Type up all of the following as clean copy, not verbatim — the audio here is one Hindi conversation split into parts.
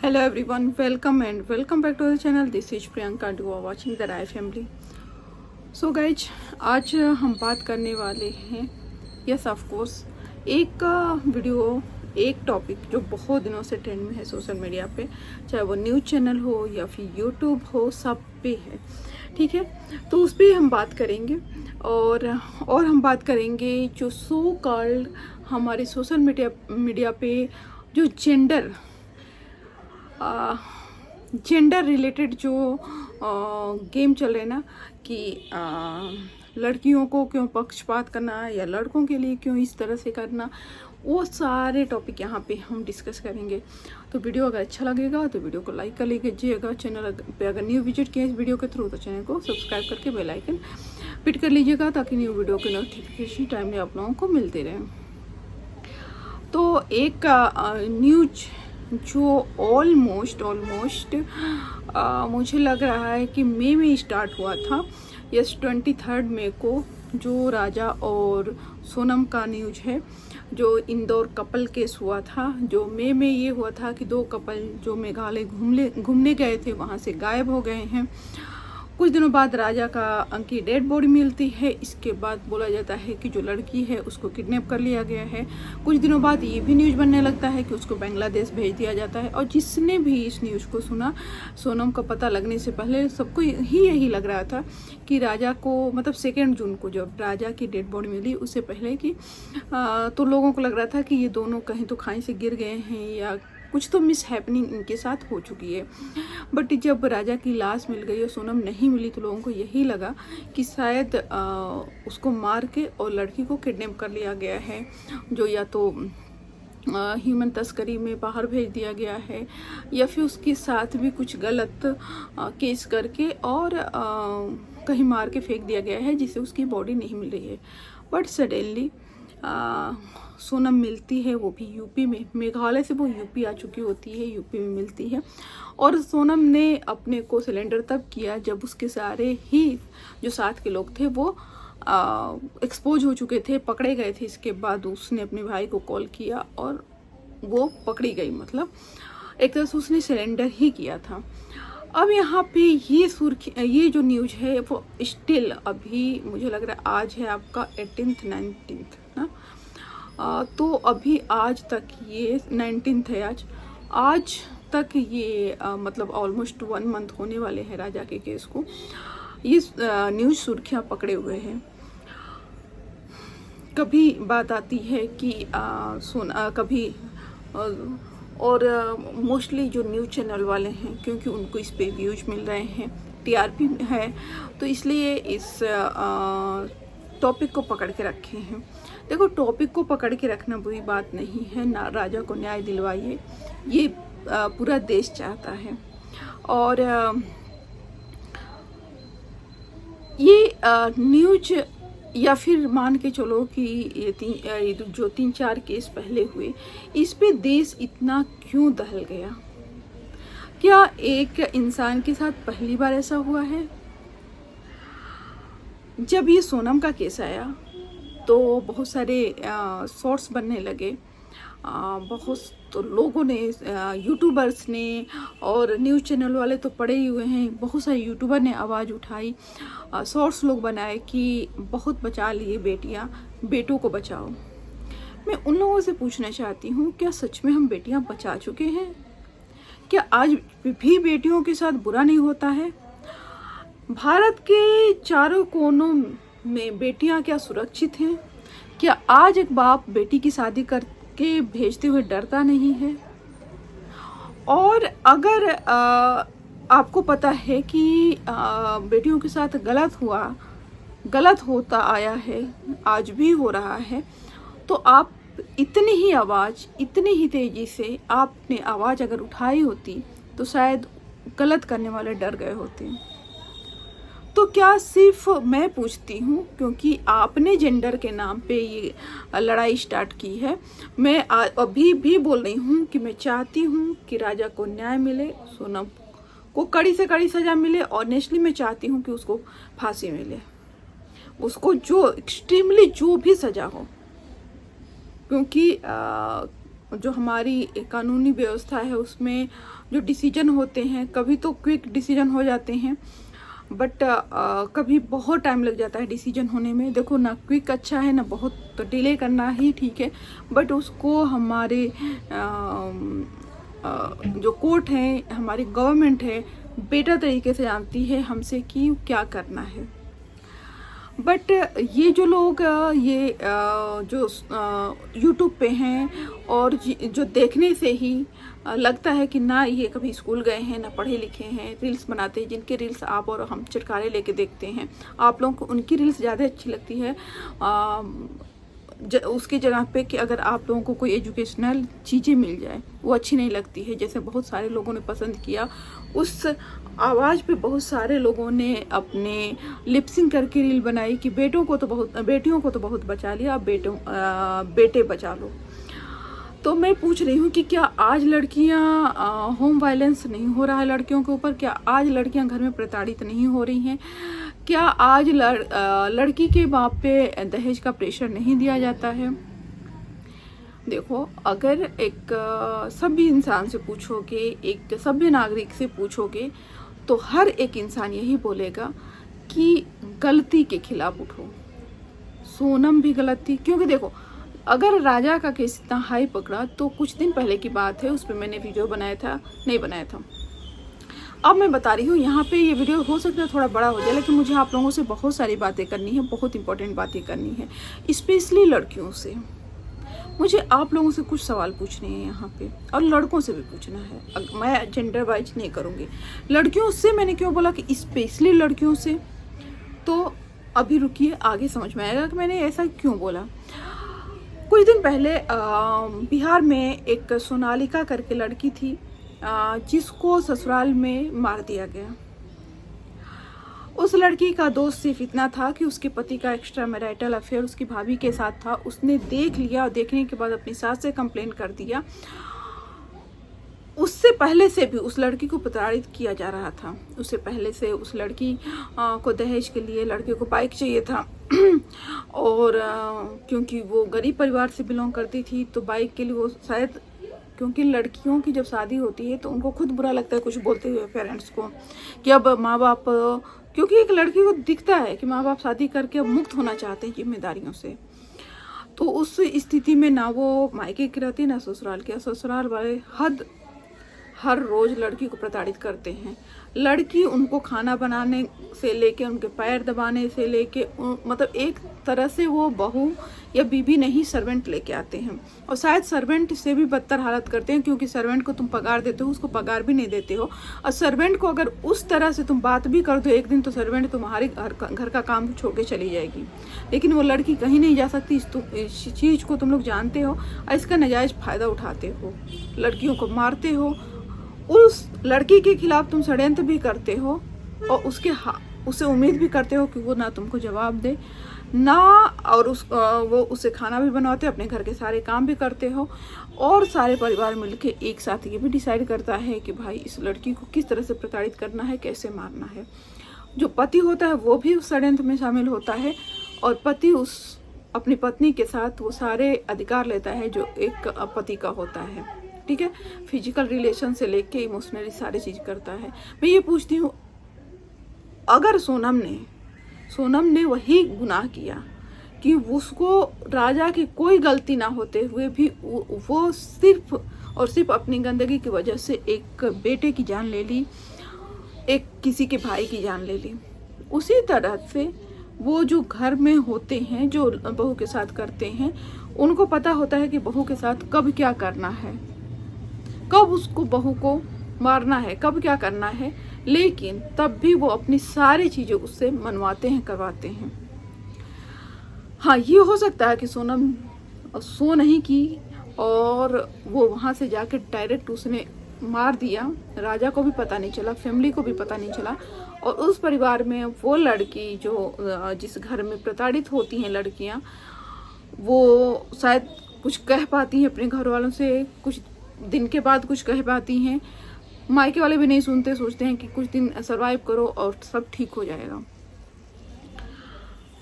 Hello everyone, welcome and welcome back to the channel. This is Priyanka. You are watching the Rai family. So guys, आज हम बात करने वाले हैं यस ऑफ कोर्स एक वीडियो, एक टॉपिक जो बहुत दिनों से ट्रेंड में है सोशल मीडिया पे, चाहे वो न्यूज़ चैनल हो या फिर यूट्यूब हो, सब पे है। ठीक है, तो उस पर हम बात करेंगे और हम बात करेंगे जो सो कॉल्ड हमारे सोशल मीडिया पे जो जेंडर रिलेटेड जो गेम चल रहे हैं ना कि लड़कियों को क्यों पक्षपात करना या लड़कों के लिए क्यों इस तरह से करना, वो सारे टॉपिक यहाँ पे हम डिस्कस करेंगे। तो वीडियो अगर अच्छा लगेगा तो वीडियो को लाइक कर लीजिएगा। चैनल पे अगर न्यू विजिट किए इस वीडियो के थ्रू तो चैनल को सब्सक्राइब करके बेल आइकन हिट कर लीजिएगा ताकि न्यू वीडियो के नोटिफिकेशन टाइम में आप लोगों को मिलते रहें। तो एक न्यूज जो ऑलमोस्ट मुझे लग रहा है कि मई में स्टार्ट हुआ था, यस 23 मई को, जो राजा और सोनम का न्यूज है, जो इंदौर कपल केस हुआ था। जो मई में ये हुआ था कि दो कपल जो मेघालय घूमने गए थे वहाँ से गायब हो गए हैं। कुछ दिनों बाद राजा की डेड बॉडी मिलती है। इसके बाद बोला जाता है कि जो लड़की है उसको किडनैप कर लिया गया है। कुछ दिनों बाद ये भी न्यूज़ बनने लगता है कि उसको बांग्लादेश भेज दिया जाता है। और जिसने भी इस न्यूज़ को सुना, सोनम का पता लगने से पहले सबको यही लग रहा था कि राजा को, मतलब 2 जून को जब राजा की डेड बॉडी मिली उससे पहले कि तो लोगों को लग रहा था कि ये दोनों कहीं तो खाई से गिर गए हैं या कुछ तो मिस हैपनिंग इनके साथ हो चुकी है। बट जब राजा की लाश मिल गई और सोनम नहीं मिली तो लोगों को यही लगा कि शायद उसको मार के और लड़की को किडनैप कर लिया गया है, जो या तो ह्यूमन तस्करी में बाहर भेज दिया गया है या फिर उसके साथ भी कुछ गलत केस करके और कहीं मार के फेंक दिया गया है जिससे उसकी बॉडी नहीं मिल रही है। बट सडनली सोनम मिलती है, वो भी यूपी में। मेघालय से वो यूपी आ चुकी होती है, यूपी में मिलती है। और सोनम ने अपने को सिलेंडर तब किया जब उसके सारे ही जो साथ के लोग थे वो एक्सपोज हो चुके थे, पकड़े गए थे। इसके बाद उसने अपने भाई को कॉल किया और वो पकड़ी गई। मतलब एक तरह से उसने सिलेंडर ही किया था। अब यहाँ पे ये जो न्यूज है वो स्टिल अभी मुझे लग रहा है आज है आपका 18th 19th ना, तो अभी आज तक ये 19th है आज तक ये मतलब ऑलमोस्ट 1 मंथ होने वाले हैं राजा के केस को। ये न्यूज सुर्खियाँ पकड़े हुए हैं। कभी बात आती है कि कभी और मोस्टली जो न्यूज़ चैनल वाले हैं, क्योंकि उनको इस पे व्यूज मिल रहे हैं, टीआरपी है, तो इसलिए इस टॉपिक को पकड़ के रखे हैं। देखो, टॉपिक को पकड़ के रखना बुरी बात नहीं है ना, राजा को न्याय दिलवाइए, ये पूरा देश चाहता है। और ये न्यूज या फिर मान के चलो कि ये जो 3-4 केस पहले हुए, इस पे देश इतना क्यों दहल गया? क्या एक इंसान के साथ पहली बार ऐसा हुआ है? जब ये सोनम का केस आया तो बहुत सारे शॉर्ट्स बनने लगे, बहुत तो लोगों ने, यूट्यूबर्स ने और न्यूज़ चैनल वाले तो पड़े ही हुए हैं, बहुत सारे यूट्यूबर ने आवाज़ उठाई, शॉर्ट्स लोग बनाए कि बहुत बचा लिए बेटियां, बेटों को बचाओ। मैं उन लोगों से पूछना चाहती हूँ, क्या सच में हम बेटियां बचा चुके हैं? क्या आज भी बेटियों के साथ बुरा नहीं होता है? भारत के चारों कोनों में बेटियां क्या सुरक्षित हैं? क्या आज एक बाप बेटी की शादी करके भेजते हुए डरता नहीं है? और अगर आपको पता है कि बेटियों के साथ गलत होता आया है, आज भी हो रहा है, तो आप इतनी ही तेजी से आपने आवाज़ अगर उठाई होती तो शायद गलत करने वाले डर गए होते। तो क्या सिर्फ मैं पूछती हूँ क्योंकि आपने जेंडर के नाम पे ये लड़ाई स्टार्ट की है? मैं अभी भी बोल रही हूँ कि मैं चाहती हूँ कि राजा को न्याय मिले, सोनम को कड़ी से कड़ी सज़ा मिले, और नेचुरली मैं चाहती हूँ कि उसको फांसी मिले, उसको जो एक्सट्रीमली जो भी सज़ा हो, क्योंकि जो हमारी कानूनी व्यवस्था है उसमें जो डिसीजन होते हैं, कभी तो क्विक डिसीजन हो जाते हैं, बट कभी बहुत टाइम लग जाता है डिसीजन होने में। देखो ना क्विक अच्छा है ना बहुत तो डिले करना ही ठीक है, बट उसको हमारे जो कोर्ट है, हमारी गवर्नमेंट है, बेटर तरीके से जानती है हमसे कि क्या करना है। बट ये जो लोग ये जो यूट्यूब पे हैं और जो देखने से ही लगता है कि ना ये कभी स्कूल गए हैं ना पढ़े लिखे हैं, रील्स बनाते हैं, जिनके रील्स आप और हम चिटकारे लेके देखते हैं, आप लोगों को उनकी रील्स ज़्यादा अच्छी लगती है उसकी जगह पे कि अगर आप लोगों को कोई एजुकेशनल चीज़ें मिल जाए वो अच्छी नहीं लगती है, जैसे बहुत सारे लोगों ने पसंद किया। उस आवाज़ पे बहुत सारे लोगों ने अपने लिपसिंग करके रील बनाई कि बेटियों को तो बहुत बचा लिया, अब बेटे बचा लो। तो मैं पूछ रही हूँ कि क्या आज लड़कियाँ होम वायलेंस नहीं हो रहा है लड़कियों के ऊपर? क्या आज लड़कियाँ घर में प्रताड़ित नहीं हो रही हैं? क्या आज लड़की के बाप पे दहेज का प्रेशर नहीं दिया जाता है? देखो, अगर एक सभ्य इंसान से पूछोगे, एक सभ्य नागरिक से पूछोगे, तो हर एक इंसान यही बोलेगा कि गलती के खिलाफ उठो। सोनम भी गलत थी, क्योंकि देखो अगर राजा का केस इतना हाई पकड़ा तो कुछ दिन पहले की बात है, उस पर मैंने वीडियो नहीं बनाया था। अब मैं बता रही हूँ यहाँ पे, ये वीडियो हो सकता है थोड़ा बड़ा हो जाए, लेकिन मुझे आप लोगों से बहुत सारी बातें करनी है, बहुत इंपॉर्टेंट बातें करनी है, स्पेशली लड़कियों से। मुझे आप लोगों से कुछ सवाल पूछने हैं यहाँ पे, और लड़कों से भी पूछना है। मैं जेंडर वाइज नहीं करूँगी। लड़कियों से मैंने क्यों बोला कि स्पेशली लड़कियों से, तो अभी रुकिए, आगे समझ में आएगा कि मैंने ऐसा क्यों बोला। कुछ दिन पहले बिहार में एक सोनालिका करके लड़की थी जिसको ससुराल में मार दिया गया। उस लड़की का दोष सिर्फ इतना था कि उसके पति का एक्स्ट्रा मैरिटल अफेयर उसकी भाभी के साथ था। उसने देख लिया और देखने के बाद अपनी सास से कंप्लेन कर दिया। उससे पहले से भी उस लड़की को प्रताड़ित किया जा रहा था। उससे पहले से उस लड़की को दहेज के लिए लड़के को बाइक चाहिए था और क्योंकि वो गरीब परिवार से बिलोंग करती थी तो बाइक के लिए वो शायद, क्योंकि लड़कियों की जब शादी होती है तो उनको खुद बुरा लगता है कुछ बोलते हुए पेरेंट्स को कि अब माँ बाप, क्योंकि एक लड़की को दिखता है कि माँ बाप शादी करके अब मुक्त होना चाहते हैं जिम्मेदारियों से। तो उस स्थिति में ना वो मायके की रहती ना ससुराल के। ससुराल वाले हर रोज लड़की को प्रताड़ित करते हैं। लड़की उनको खाना बनाने से लेके, उनके पैर दबाने से लेके, मतलब एक तरह से वो बहू या बीबी नहीं सर्वेंट लेके आते हैं। और शायद सर्वेंट से भी बदतर हालत करते हैं, क्योंकि सर्वेंट को तुम पगार देते हो, उसको पगार भी नहीं देते हो। और सर्वेंट को अगर उस तरह से तुम बात भी कर दो एक दिन, तो सर्वेंट तुम्हारे घर का काम छोड़ के चली जाएगी। लेकिन वो लड़की कहीं नहीं जा सकती। इस चीज़ को तुम लोग जानते हो और इसका नाजायज़ फ़ायदा उठाते हो, लड़कियों को मारते हो। उस लड़की के खिलाफ तुम षड्यंत्र भी करते हो और उसे उम्मीद भी करते हो कि वो ना तुमको जवाब दे ना, और वो उसे खाना भी बनवाते हो, अपने घर के सारे काम भी करते हो, और सारे परिवार मिलके एक साथ ये भी डिसाइड करता है कि भाई इस लड़की को किस तरह से प्रताड़ित करना है, कैसे मारना है। जो पति होता है वो भी उस षड्यंत्र में शामिल होता है, और पति अपनी पत्नी के साथ वो सारे अधिकार लेता है जो एक पति का होता है। ठीक है, फिजिकल रिलेशन से लेके इमोशनली सारी चीज़ करता है। मैं ये पूछती हूँ, अगर सोनम ने वही गुनाह किया कि उसको राजा की कोई गलती ना होते हुए भी वो सिर्फ और सिर्फ अपनी गंदगी की वजह से एक बेटे की जान ले ली, एक किसी के भाई की जान ले ली, उसी तरह से वो जो घर में होते हैं, जो बहू के साथ करते हैं, उनको पता होता है कि बहू के साथ कब क्या करना है, कब उसको बहू को मारना है, कब क्या करना है, लेकिन तब भी वो अपनी सारी चीज़ें उससे मनवाते हैं, करवाते हैं। हाँ, ये हो सकता है कि सोनम सो नहीं की और वो वहाँ से जाके डायरेक्ट उसने मार दिया, राजा को भी पता नहीं चला, फैमिली को भी पता नहीं चला, और उस परिवार में वो लड़की जो जिस घर में प्रताड़ित होती हैं लड़कियाँ, वो शायद कुछ कह पाती हैं अपने घर वालों से, कुछ दिन के बाद कुछ कह पाती हैं, मायके वाले भी नहीं सुनते, सोचते हैं कि कुछ दिन सरवाइव करो और सब ठीक हो जाएगा।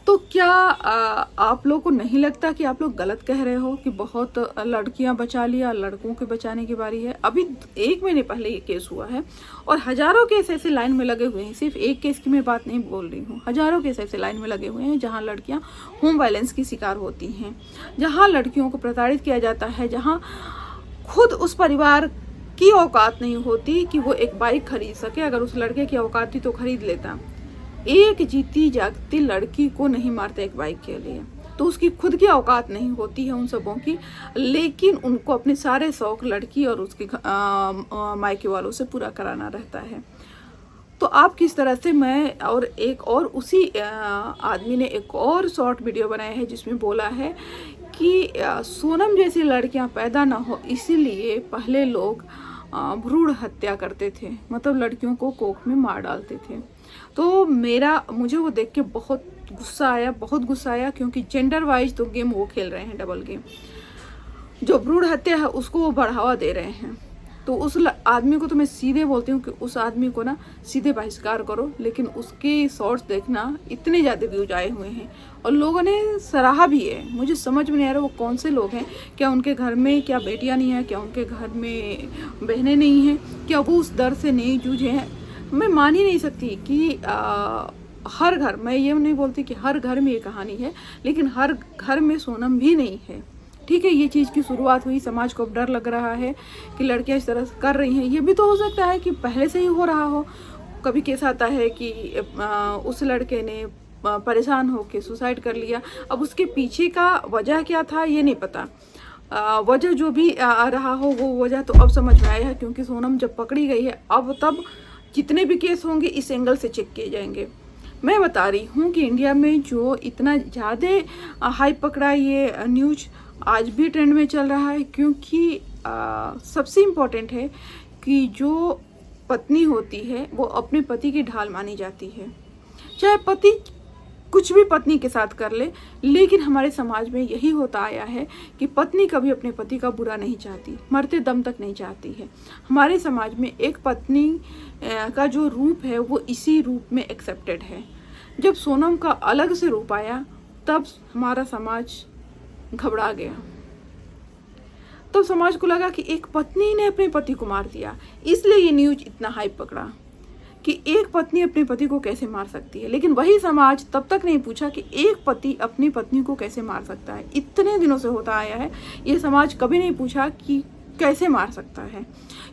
तो क्या आप लोग को नहीं लगता कि आप लोग गलत कह रहे हो कि बहुत लड़कियां बचा लिया, लड़कों के बचाने की बारी है? अभी 1 महीने पहले ये केस हुआ है और हजारों केस ऐसे लाइन में लगे हुए हैं। सिर्फ एक केस की मैं बात नहीं बोल रही हूँ, हजारों केस ऐसे लाइन में लगे हुए हैं जहाँ लड़कियां होम वायलेंस की शिकार होती हैं, जहाँ लड़कियों को प्रताड़ित किया जाता है, जहाँ खुद उस परिवार की औकात नहीं होती कि वो एक बाइक खरीद सके। अगर उस लड़के की औकात थी तो खरीद लेता। एक जीती जागती लड़की को नहीं मारते एक बाइक के लिए, तो उसकी खुद की औकात नहीं होती है उन सबों की, लेकिन उनको अपने सारे शौक लड़की और उसके मायके वालों से पूरा कराना रहता है। तो आप किस तरह से, मैं और एक और उसी आदमी ने एक और शॉर्ट वीडियो बनाया है जिसमें बोला है कि सोनम जैसी लड़कियां पैदा ना हो इसीलिए पहले लोग भ्रूण हत्या करते थे, मतलब लड़कियों को कोख में मार डालते थे। तो मुझे वो देख के बहुत गुस्सा आया, क्योंकि जेंडर वाइज तो गेम वो खेल रहे हैं, डबल गेम। जो भ्रूण हत्या है उसको वो बढ़ावा दे रहे हैं। तो उस आदमी को तो मैं सीधे बोलती हूँ कि उस आदमी को ना सीधे बहिष्कार करो, लेकिन उसके शॉर्ट्स देखना, इतने ज़्यादा व्यूज आए हुए हैं और लोगों ने सराहा भी है। मुझे समझ में नहीं आ रहा वो कौन से लोग हैं, क्या उनके घर में क्या बेटियाँ नहीं हैं, क्या उनके घर में बहनें नहीं हैं, क्या वो उस दर्द से नहीं जूझे हैं। मैं मान ही नहीं सकती कि हर घर, मैं ये नहीं बोलती कि हर घर में ये कहानी है, लेकिन हर घर में सोनम भी नहीं है। ठीक है, ये चीज़ की शुरुआत हुई, समाज को अब डर लग रहा है कि लड़कियां इस तरह कर रही हैं। ये भी तो हो सकता है कि पहले से ही हो रहा हो। कभी केस आता है कि उस लड़के ने परेशान होकर सुसाइड कर लिया। अब उसके पीछे का वजह क्या था ये नहीं पता। वजह जो भी रहा हो वो वजह तो अब समझ में आया है, क्योंकि सोनम जब पकड़ी गई है अब तब जितने भी केस होंगे इस एंगल से चेक किए जाएंगे। मैं बता रही हूँ कि इंडिया में जो इतना ज़्यादा हाइप पकड़ा, ये न्यूज आज भी ट्रेंड में चल रहा है, क्योंकि सबसे इम्पोर्टेंट है कि जो पत्नी होती है वो अपने पति की ढाल मानी जाती है। चाहे पति कुछ भी पत्नी के साथ कर ले, लेकिन हमारे समाज में यही होता आया है कि पत्नी कभी अपने पति का बुरा नहीं चाहती, मरते दम तक नहीं चाहती है। हमारे समाज में एक पत्नी का जो रूप है वो इसी रूप में एक्सेप्टेड है। जब सोनम का अलग से रूप आया तब हमारा समाज घबरा गया। तब समाज को लगा कि एक पत्नी ने अपने पति को मार दिया, इसलिए ये न्यूज इतना हाइप पकड़ा कि एक पत्नी अपने पति को कैसे मार सकती है। लेकिन वही समाज तब तक नहीं पूछा कि एक पति अपनी पत्नी को कैसे मार सकता है। इतने दिनों से होता आया है, ये समाज कभी नहीं पूछा कि कैसे मार सकता है,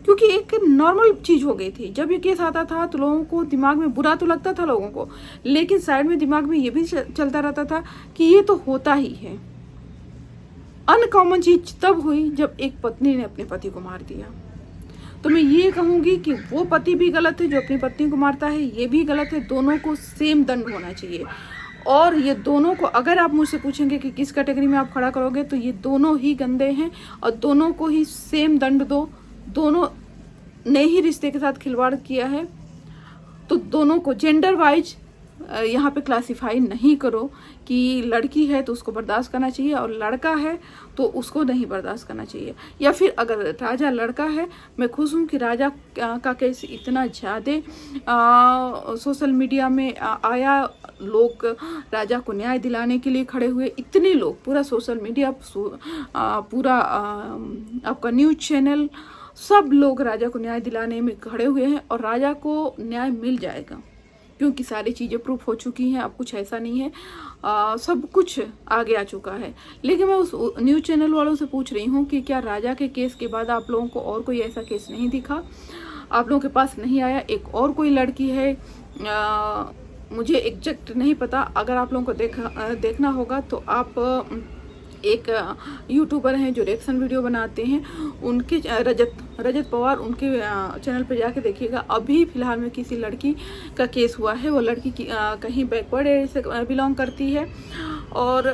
क्योंकि एक नॉर्मल चीज हो गई थी। जब ये केस आता था तो लोगों को दिमाग में बुरा तो लगता था लोगों को, लेकिन साइड में दिमाग में ये भी चलता रहता था कि ये तो होता ही है। अनकॉमन चीज तब हुई जब एक पत्नी ने अपने पति को मार दिया। तो मैं ये कहूंगी कि वो पति भी गलत है जो अपनी पत्नी को मारता है, ये भी गलत है। दोनों को सेम दंड होना चाहिए। और ये दोनों को, अगर आप मुझसे पूछेंगे कि किस कैटेगरी में आप खड़ा करोगे, तो ये दोनों ही गंदे हैं और दोनों को ही सेम दंड दो। दोनों ने ही रिश्ते के साथ खिलवाड़ किया है, तो दोनों को जेंडर वाइज यहाँ पे क्लासिफाई नहीं करो कि लड़की है तो उसको बर्दाश्त करना चाहिए और लड़का है तो उसको नहीं बर्दाश्त करना चाहिए। या फिर अगर राजा लड़का है, मैं खुश हूँ कि राजा का केस इतना ज़्यादा सोशल मीडिया में आया। लोग राजा को न्याय दिलाने के लिए खड़े हुए, इतने लोग, पूरा सोशल मीडिया, पूरा आपका न्यूज़ चैनल, सब लोग राजा को न्याय दिलाने में खड़े हुए हैं और राजा को न्याय मिल जाएगा, क्योंकि सारी चीज़ें प्रूफ हो चुकी हैं। अब कुछ ऐसा नहीं है, सब कुछ आगे आ चुका है। लेकिन मैं उस न्यूज़ चैनल वालों से पूछ रही हूँ कि क्या राजा के केस के बाद आप लोगों को और कोई ऐसा केस नहीं दिखा, आप लोगों के पास नहीं आया? एक और कोई लड़की है, मुझे एग्जैक्ट नहीं पता, अगर आप लोगों को देखना होगा तो आप एक यूट्यूबर हैं जो रिएक्शन वीडियो बनाते हैं, उनके रजत पवार, उनके चैनल पर जाके देखिएगा। अभी फिलहाल में किसी लड़की का केस हुआ है, वो लड़की कहीं बैकवर्ड एरिया से बिलोंग करती है और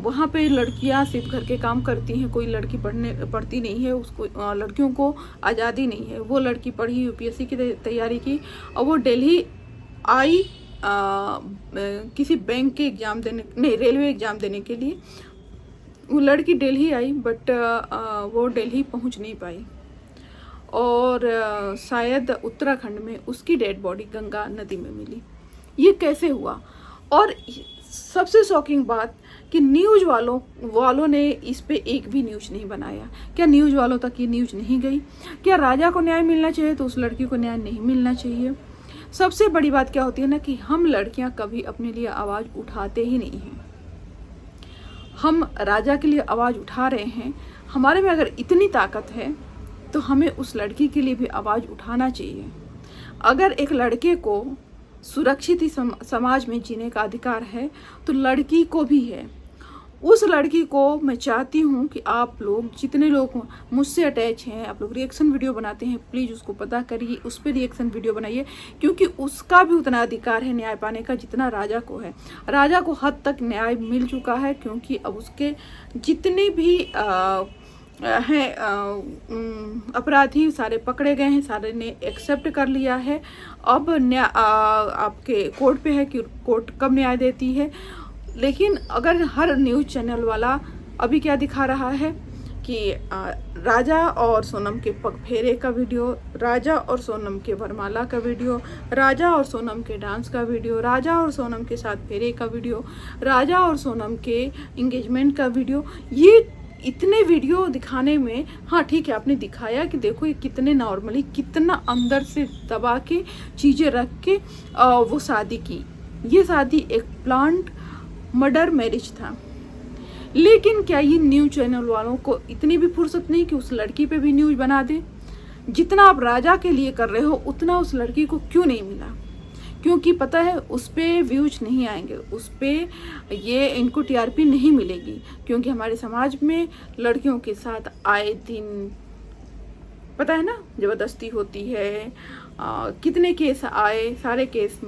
वहाँ पे लड़कियाँ सिर्फ घर के काम करती हैं, कोई लड़की पढ़ती नहीं है, उसको लड़कियों को आज़ादी नहीं है। वो लड़की पढ़ी, यूपीएससी की तैयारी की और वो दिल्ली आई किसी बैंक के एग्ज़ाम देने, नहीं, रेलवे एग्ज़ाम देने के लिए। वो लड़की दिल्ली आई, बट वो दिल्ली पहुंच नहीं पाई और शायद उत्तराखंड में उसकी डेड बॉडी गंगा नदी में मिली। ये कैसे हुआ? और सबसे शॉकिंग बात कि न्यूज़ वालों ने इस पे एक भी न्यूज़ नहीं बनाया। क्या न्यूज़ वालों तक ये न्यूज़ नहीं गई? क्या राजा को न्याय मिलना चाहिए तो उस लड़की को न्याय नहीं मिलना चाहिए? सबसे बड़ी बात क्या होती है ना कि हम लड़कियां कभी अपने लिए आवाज़ उठाते ही नहीं हैं। हम राजा के लिए आवाज़ उठा रहे हैं, हमारे में अगर इतनी ताकत है तो हमें उस लड़की के लिए भी आवाज़ उठाना चाहिए। अगर एक लड़के को सुरक्षित ही समाज में जीने का अधिकार है तो लड़की को भी है। उस लड़की को मैं चाहती हूँ कि आप लोग जितने लोग मुझसे अटैच हैं, आप लोग रिएक्शन वीडियो बनाते हैं, प्लीज़ उसको पता करिए, उस पर रिएक्शन वीडियो बनाइए, क्योंकि उसका भी उतना अधिकार है न्याय पाने का जितना राजा को है। राजा को हद तक न्याय मिल चुका है, क्योंकि अब उसके जितने भी हैं अपराधी सारे पकड़े गए हैं, सारे ने एक्सेप्ट कर लिया है। अब आपके कोर्ट पे है कि कोर्ट कब न्याय देती है। लेकिन अगर हर न्यूज़ चैनल वाला अभी क्या दिखा रहा है कि राजा और सोनम के पग फेरे का वीडियो, राजा और सोनम के वरमाला का वीडियो, राजा और सोनम के डांस का वीडियो, राजा और सोनम के साथ फेरे का वीडियो, राजा और सोनम के इंगेजमेंट का वीडियो, ये इतने वीडियो दिखाने में, हाँ ठीक है आपने दिखाया कि देखो ये कितने नॉर्मली, कितना अंदर से दबा के चीज़ें रख के वो शादी की। ये शादी एक प्लांट मर्डर मैरिज था। लेकिन क्या ये न्यूज़ चैनल वालों को इतनी भी फुर्सत नहीं कि उस लड़की पे भी न्यूज़ बना दे? जितना आप राजा के लिए कर रहे हो उतना उस लड़की को क्यों नहीं मिला? क्योंकि पता है उस पर व्यूज नहीं आएंगे, उस पर ये इनको टीआरपी नहीं मिलेगी, क्योंकि हमारे समाज में लड़कियों के साथ आए दिन पता है ना ज़बरदस्ती होती है। कितने केस आए, सारे केस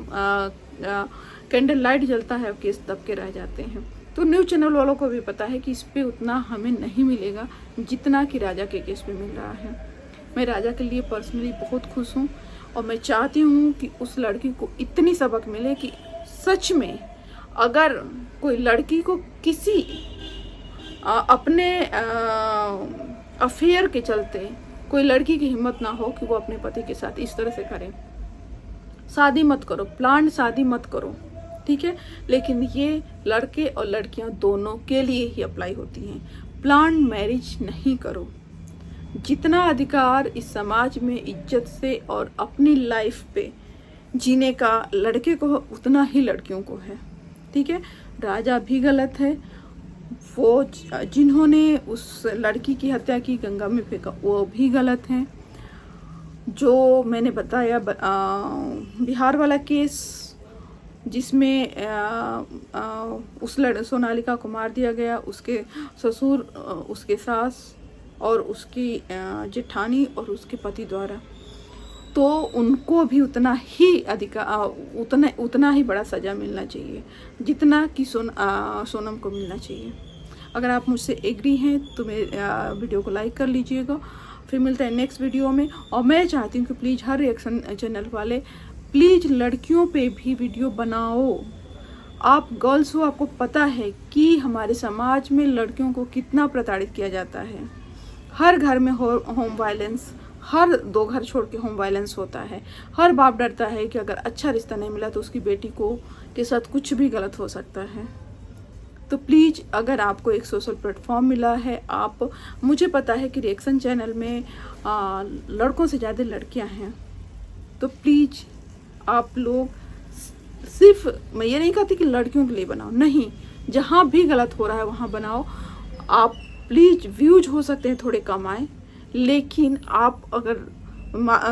कैंडल लाइट जलता है, केस दब के रह जाते हैं। तो न्यूज़ चैनल वालों को भी पता है कि इस पे उतना हमें नहीं मिलेगा जितना कि राजा के केस पे मिल रहा है। मैं राजा के लिए पर्सनली बहुत खुश हूँ और मैं चाहती हूँ कि उस लड़की को इतनी सबक मिले कि सच में अगर कोई लड़की को किसी अपने अफेयर के चलते कोई लड़की की हिम्मत ना हो कि वो अपने पति के साथ इस तरह से करे। शादी मत करो, प्लान शादी मत करो, ठीक है, लेकिन ये लड़के और लड़कियां दोनों के लिए ही अप्लाई होती हैं। प्लान मैरिज नहीं करो। जितना अधिकार इस समाज में इज्जत से और अपनी लाइफ पे जीने का लड़के को उतना ही लड़कियों को है, ठीक है। राजा भी गलत है, वो जिन्होंने उस लड़की की हत्या की, गंगा में फेंका, वो भी गलत हैं। जो मैंने बताया बिहार वाला केस जिसमें उस सोनालिका को मार दिया गया, उसके ससुर, उसके सास और उसकी जेठानी और उसके पति द्वारा, तो उनको भी उतना ही अधिकार, उतना ही बड़ा सज़ा मिलना चाहिए जितना कि सोनम को मिलना चाहिए। अगर आप मुझसे एग्री हैं तो मेरे वीडियो को लाइक कर लीजिएगा। फिर मिलता है नेक्स्ट वीडियो में। और मैं चाहती हूँ कि प्लीज़ हर रिएक्शन चैनल वाले प्लीज़ लड़कियों पे भी वीडियो बनाओ। आप गर्ल्स हो, आपको पता है कि हमारे समाज में लड़कियों को कितना प्रताड़ित किया जाता है। हर घर में होम वायलेंस, हर 2 घर छोड़ के होम वायलेंस होता है। हर बाप डरता है कि अगर अच्छा रिश्ता नहीं मिला तो उसकी बेटी को के साथ कुछ भी गलत हो सकता है। तो प्लीज़ अगर आपको एक सोशल प्लेटफॉर्म मिला है, आप, मुझे पता है कि रिएक्शन चैनल में लड़कों से ज़्यादा लड़कियां हैं, तो प्लीज़ आप लोग, सिर्फ मैं ये नहीं कहती कि लड़कियों के लिए बनाओ, नहीं, जहाँ भी गलत हो रहा है वहाँ बनाओ। आप प्लीज़, व्यूज हो सकते हैं थोड़े कम आए, लेकिन आप अगर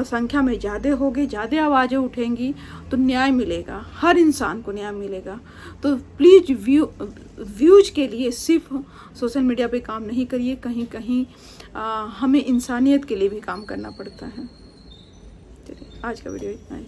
संख्या में ज़्यादा होगे, ज़्यादा आवाज़ें उठेंगी तो न्याय मिलेगा, हर इंसान को न्याय मिलेगा। तो प्लीज़ व्यूज के लिए सिर्फ सोशल मीडिया पे काम नहीं करिए, कहीं कहीं हमें इंसानियत के लिए भी काम करना पड़ता है। चलिए आज का वीडियो इतना ही।